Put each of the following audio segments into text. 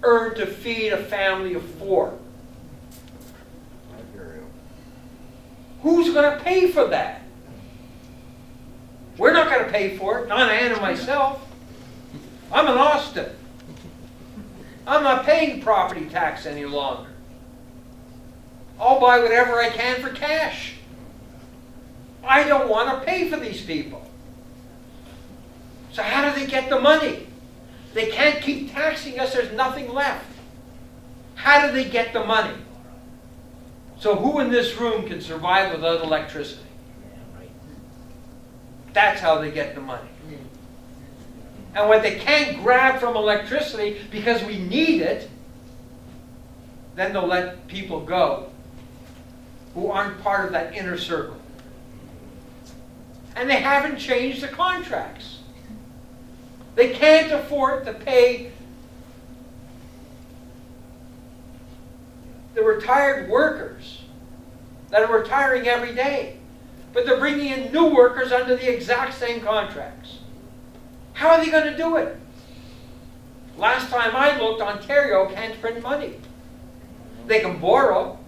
earn to feed a family of 4? I hear you. Who's going to pay for that? We're not going to pay for it, not Ann and myself. I'm in Austin. I'm not paying property tax any longer. I'll buy whatever I can for cash. I don't want to pay for these people. So how do they get the money? They can't keep taxing us. There's nothing left. How do they get the money? So who in this room can survive without electricity? That's how they get the money. And what they can't grab from electricity because we need it, then they'll let people go who aren't part of that inner circle. And they haven't changed the contracts. They can't afford to pay the retired workers that are retiring every day. But they're bringing in new workers under the exact same contracts. How are they going to do it? Last time I looked, Ontario can't print money. They can borrow,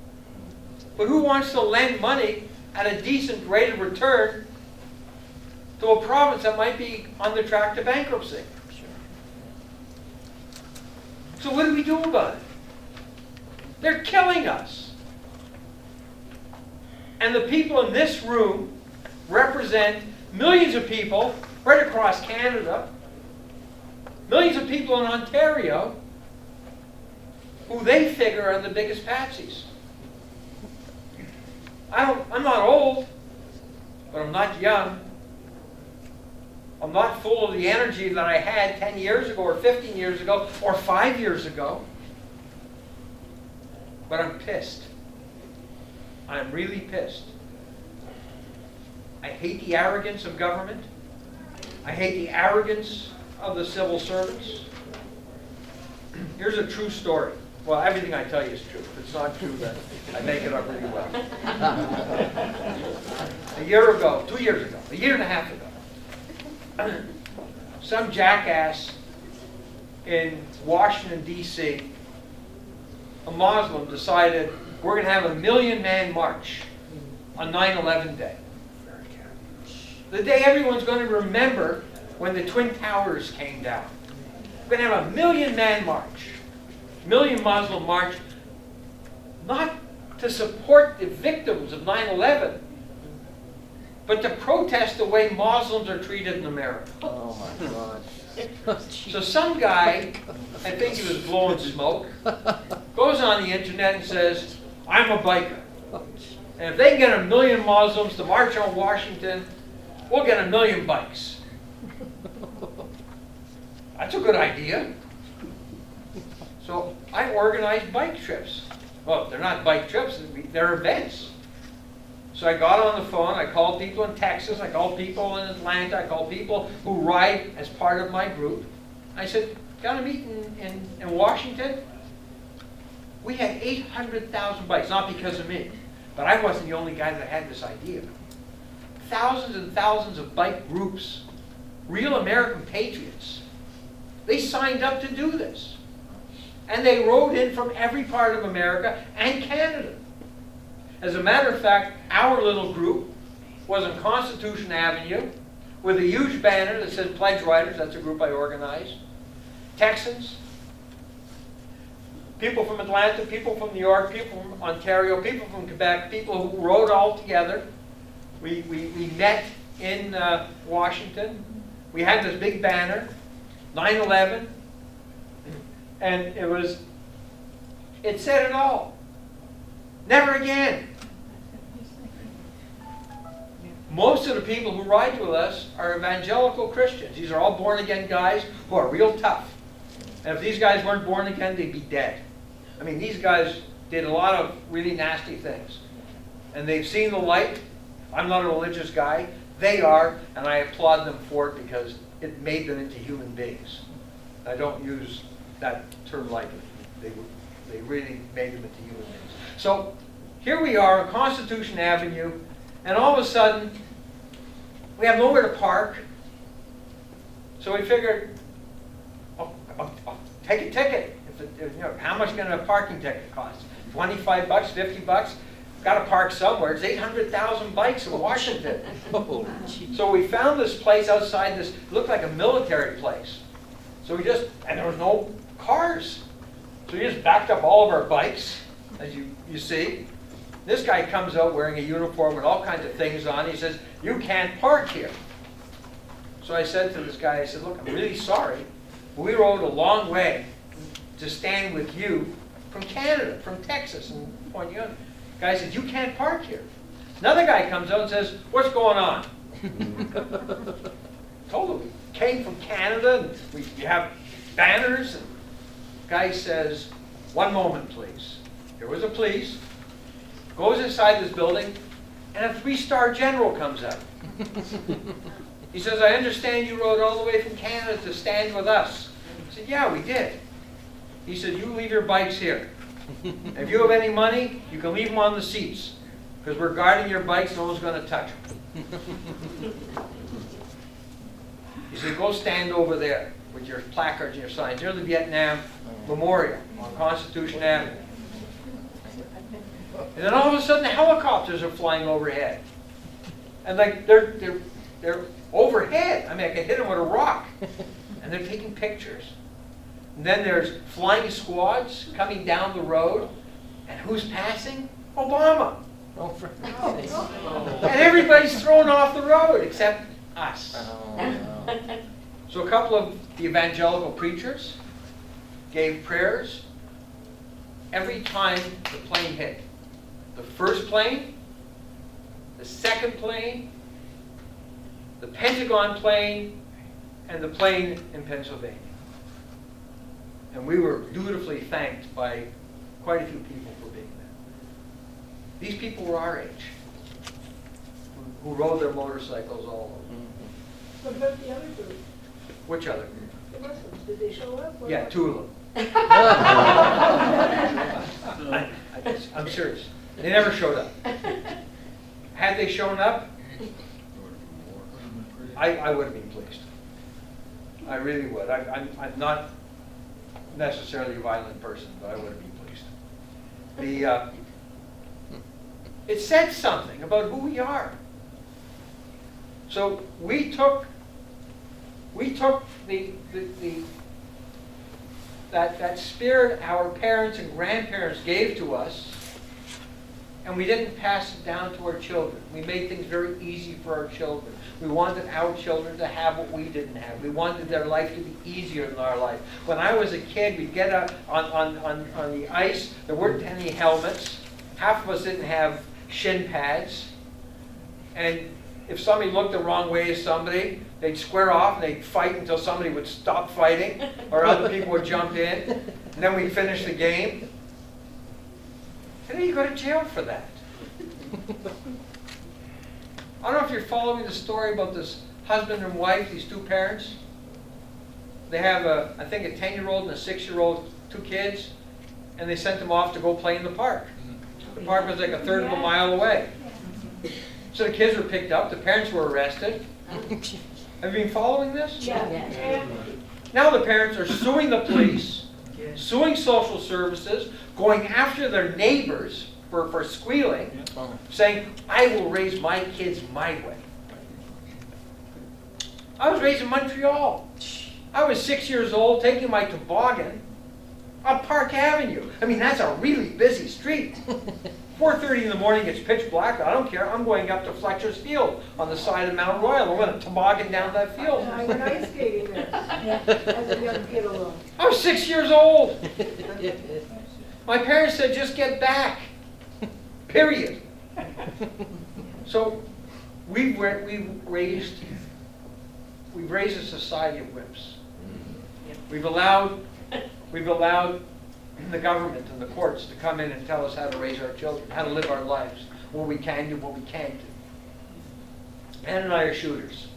but who wants to lend money at a decent rate of return to a province that might be on the track to bankruptcy? So what do we do about it? They're killing us. And the people in this room represent millions of people right across Canada, millions of people in Ontario, who they figure are the biggest patsies. I'm not old, but I'm not young. I'm not full of the energy that I had 10 years ago or 15 years ago or 5 years ago. But I'm pissed. I'm really pissed. I hate the arrogance of government. I hate the arrogance of the civil servants. Here's a true story. Well, everything I tell you is true. If it's not true, then I make it up really well. A year ago, 2 years ago, a year and a half ago, some jackass in Washington, D.C., a Muslim, decided we're going to have a 1 million-man march on 9/11 day. The day everyone's going to remember when the Twin Towers came down. We're going to have a 1 million-man march, 1 million Muslim march, not to support the victims of 9/11, but to protest the way Muslims are treated in America. Oh my God. So some guy, I think he was blowing smoke, goes on the internet and says, I'm a biker. And if they can get 1 million Muslims to march on Washington, we'll get 1 million bikes. That's a good idea. So I organized bike trips. Well, they're not bike trips, they're events. So I got on the phone, I called people in Texas, I called people in Atlanta, I called people who ride as part of my group. I said, got a meet in Washington? We had 800,000 bikes, not because of me, but I wasn't the only guy that had this idea. Thousands and thousands of bike groups, real American patriots. They signed up to do this. And they rode in from every part of America and Canada. As a matter of fact, our little group was on Constitution Avenue with a huge banner that said Pledge Riders. That's a group I organized. Texans, people from Atlanta, people from New York, people from Ontario, people from Quebec, people who rode all together. We met in Washington. We had this big banner, 9/11, and it said it all. Never again. Most of the people who ride with us are evangelical Christians. These are all born-again guys who are real tough. And if these guys weren't born again, they'd be dead. I mean, these guys did a lot of really nasty things. And they've seen the light. I'm not a religious guy. They are, and I applaud them for it because it made them into human beings. I don't use that term lightly. They really made them into human beings. So here we are on Constitution Avenue, and all of a sudden, we have nowhere to park. So we figured, I'll take a ticket. How much can a parking ticket cost? 25 bucks, 50 bucks? Got to park somewhere. It's 800,000 bikes in Washington. So we found this place outside this, looked like a military place. So and there was no cars. So we just backed up all of our bikes, as you see. This guy comes out wearing a uniform with all kinds of things on. He says, "You can't park here." So I said to this guy, I said, "Look, I'm really sorry. We rode a long way to stand with you from Canada, from Texas, and Point Young." The guy said, "You can't park here." Another guy comes out and says, "What's going on?" Told him we came from Canada, and we have banners. And the guy says, "One moment, please." There was a police, goes inside this building, and a 3-star general comes out. He says, "I understand you rode all the way from Canada to stand with us." I said, "Yeah, we did." He said, "You leave your bikes here. If you have any money, you can leave them on the seats, because we're guarding your bikes, no one's going to touch them." He said, "Go stand over there with your placards and your signs. There's the Vietnam Memorial on Constitution Avenue." And then all of a sudden, the helicopters are flying overhead. And like they're overhead. I mean, I could hit them with a rock. And they're taking pictures. And then there's flying squads coming down the road. And who's passing? Obama. And everybody's thrown off the road except us. So a couple of the evangelical preachers gave prayers every time the plane hit. The first plane, the second plane, the Pentagon plane, and the plane in Pennsylvania. And we were dutifully thanked by quite a few people for being there. These people were our age, who rode their motorcycles all over. What about the other group? Which other group? The Muslims, did they show up? Yeah, 2 of them. I'm serious. They never showed up. Had they shown up, I would have been pleased. I really would. I'm not necessarily a violent person, but I would have been pleased. It said something about who we are. So we took that spirit our parents and grandparents gave to us, and we didn't pass it down to our children. We made things very easy for our children. We wanted our children to have what we didn't have. We wanted their life to be easier than our life. When I was a kid, we'd get up on the ice. There weren't any helmets. Half of us didn't have shin pads. And if somebody looked the wrong way at somebody, they'd square off and they'd fight until somebody would stop fighting, or other people would jump in, and then we'd finish the game. Today you go to jail for that. I don't know if you're following the story about this husband and wife, these 2 parents. They have, I think, a 10-year-old and a 6-year-old, 2 kids, and they sent them off to go play in the park. The park was like a third of a mile away. So the kids were picked up, the parents were arrested. Have you been following this? Yeah. Now the parents are suing the police, suing social services, going after their neighbors for squealing, saying, "I will raise my kids my way." I was raised in Montreal. I was 6 years old taking my toboggan up Park Avenue. I mean, that's a really busy street. 4:30 in the morning, it's pitch black. I don't care. I'm going up to Fletcher's Field on the side of Mount Royal. I'm going to toboggan down that field. I went ice skating there as a young kid alone. I was 6 years old. My parents said, "Just get back." Period. So we've raised a society of wimps. We've allowed the government and the courts to come in and tell us how to raise our children, how to live our lives, what we can do, what we can't do. Ann and I are shooters.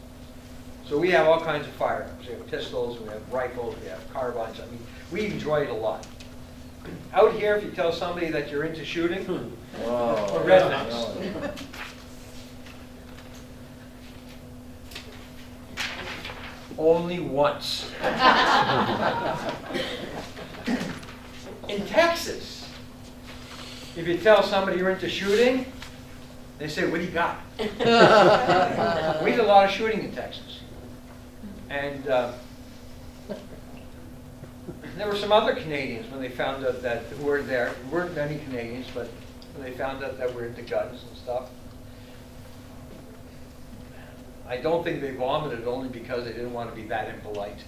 So we have all kinds of firearms. We have pistols, we have rifles, we have carbines. I mean, we enjoy it a lot. Out here, if you tell somebody that you're into shooting, we're rednecks. Only once. In Texas, if you tell somebody you're into shooting, they say, what do you got? We did a lot of shooting in Texas. And there were some other Canadians when they found out that who were there. There weren't many Canadians, but when they found out that we're into guns and stuff. I don't think they vomited only because they didn't want to be that impolite.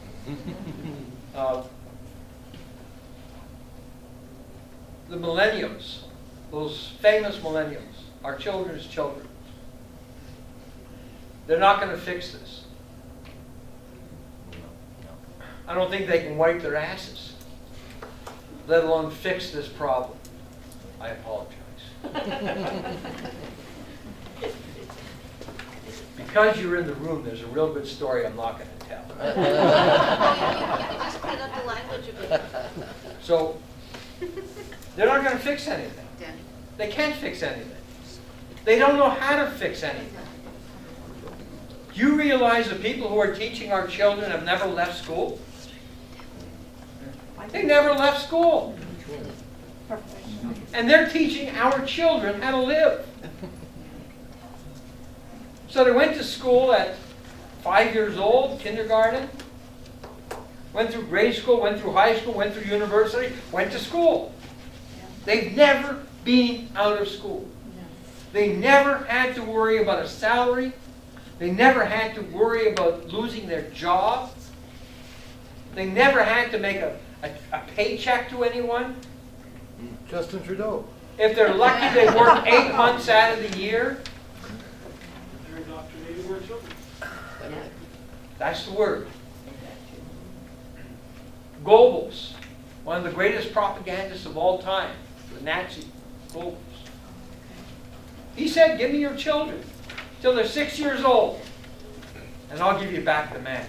The millenniums, those famous millenniums, our children's children, they're not going to fix this. I don't think they can wipe their asses, let alone fix this problem. I apologize. Because you're in the room, there's a real good story I'm not going to tell. You just clean up the language a bit. So, they're not going to fix anything. Danny. They can't fix anything. They don't know how to fix anything. You realize the people who are teaching our children have never left school? They never left school. And they're teaching our children how to live. So they went to school at 5 years old, kindergarten, went through grade school, went through high school, went through university, went to school. They've never been out of school. They never had to worry about a salary. They never had to worry about losing their job. They never had to make a paycheck to anyone. Justin Trudeau. If they're lucky, they work 8 months out of the year. They're indoctrinating our children. That's the word. Goebbels, one of the greatest propagandists of all time, the Nazi Goebbels. He said, give me your children till they're 6 years old, and I'll give you back the man.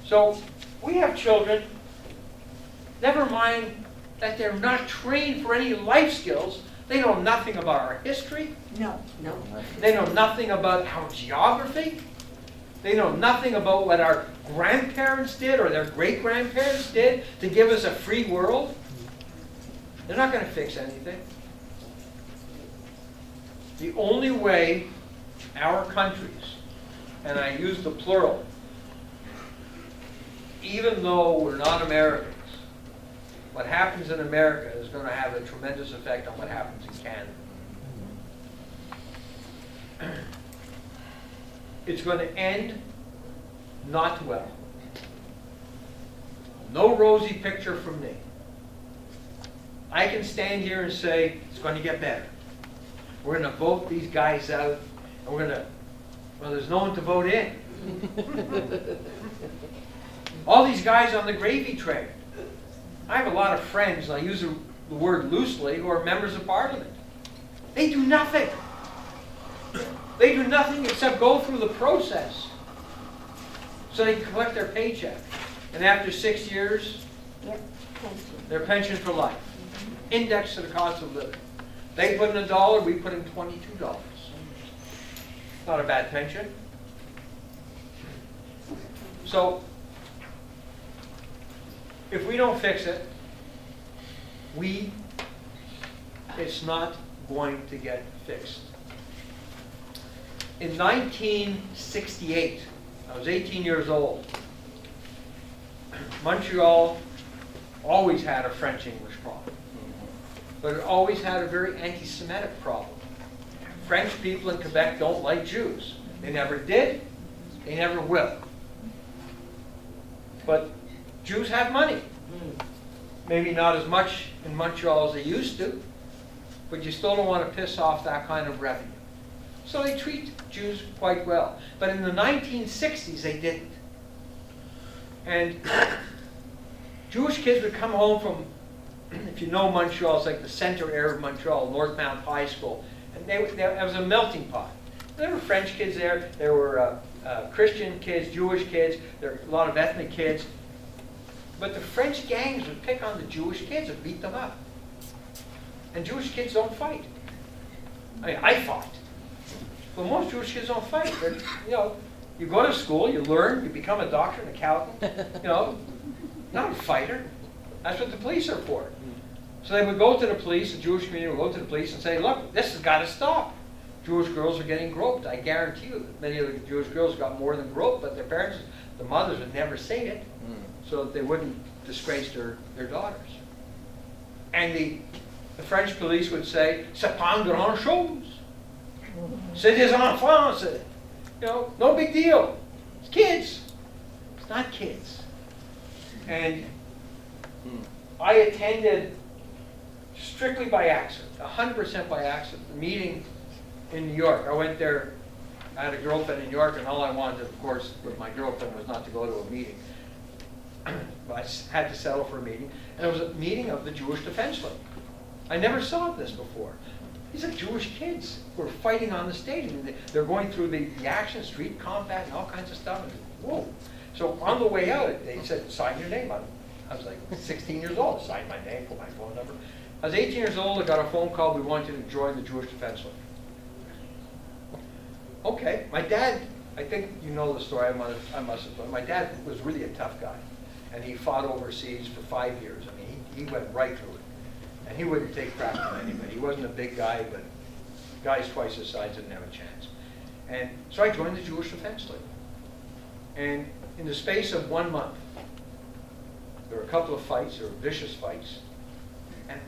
So, we have children, never mind that they're not trained for any life skills. They know nothing about our history. No. They know nothing about our geography. They know nothing about what our grandparents did or their great-grandparents did to give us a free world. They're not going to fix anything. The only way our countries, and I use the plural, even though we're not Americans, what happens in America is going to have a tremendous effect on what happens in Canada. It's going to end not well. No rosy picture from me. I can stand here and say, it's going to get better. We're going to vote these guys out, and we're going to, well, there's no one to vote in. All these guys on the gravy train. I have a lot of friends, and I use the word loosely, who are members of parliament. They do nothing. They do nothing except go through the process so they can collect their paycheck. And after 6 years, their pension for life. Indexed to the cost of living. They put in $1, we put in $22. Not a bad pension. So, if we don't fix it, it's not going to get fixed. In 1968, I was 18 years old. Montreal always had a French-English problem, but it always had a very anti-Semitic problem. French people in Quebec don't like Jews. They never did, they never will. But Jews have money. Maybe not as much in Montreal as they used to, but you still don't want to piss off that kind of revenue. So they treat Jews quite well. But in the 1960s, they didn't. And Jewish kids would come home from, if you know Montreal, it's like the center area of Montreal, Northmount High School. And it was a melting pot. There were French kids there. There were Christian kids, Jewish kids. There were a lot of ethnic kids. But the French gangs would pick on the Jewish kids and beat them up. And Jewish kids don't fight. I mean, I fought. But most Jewish kids don't fight. You know, you go to school, you learn, you become a doctor, an accountant. You know, not a fighter. That's what the police are for. So they would go to the police, the Jewish community would go to the police and say, look, this has got to stop. Jewish girls are getting groped. I guarantee you that many of the Jewish girls got more than groped, but their parents, the mothers would never say it so that they wouldn't disgrace their daughters. And the French police would say, c'est pas une grande chose. C'est des enfants. You know, no big deal. It's kids. It's not kids. And I attended, strictly by accident, 100% by accident, the meeting in New York. I went there, I had a girlfriend in New York, and all I wanted, of course, with my girlfriend was not to go to a meeting. But I had to settle for a meeting, and it was a meeting of the Jewish Defense League. I never saw this before. These are Jewish kids who are fighting on the stage. And they're going through the action, street combat, and all kinds of stuff. And whoa. So on the way out, they said, sign your name. I was like 16 years old. I signed my name, put my phone number. I was 18 years old. I got a phone call. We want you to join the Jewish Defense League. Okay. My dad, I think you know the story. I must have. My dad was really a tough guy. And he fought overseas for 5 years. I mean, he went right through it. And he wouldn't take crap from anybody. He wasn't a big guy, but guys twice his size didn't have a chance. And so I joined the Jewish Defense League. And in the space of 1 month, there were a couple of fights, there were vicious fights, and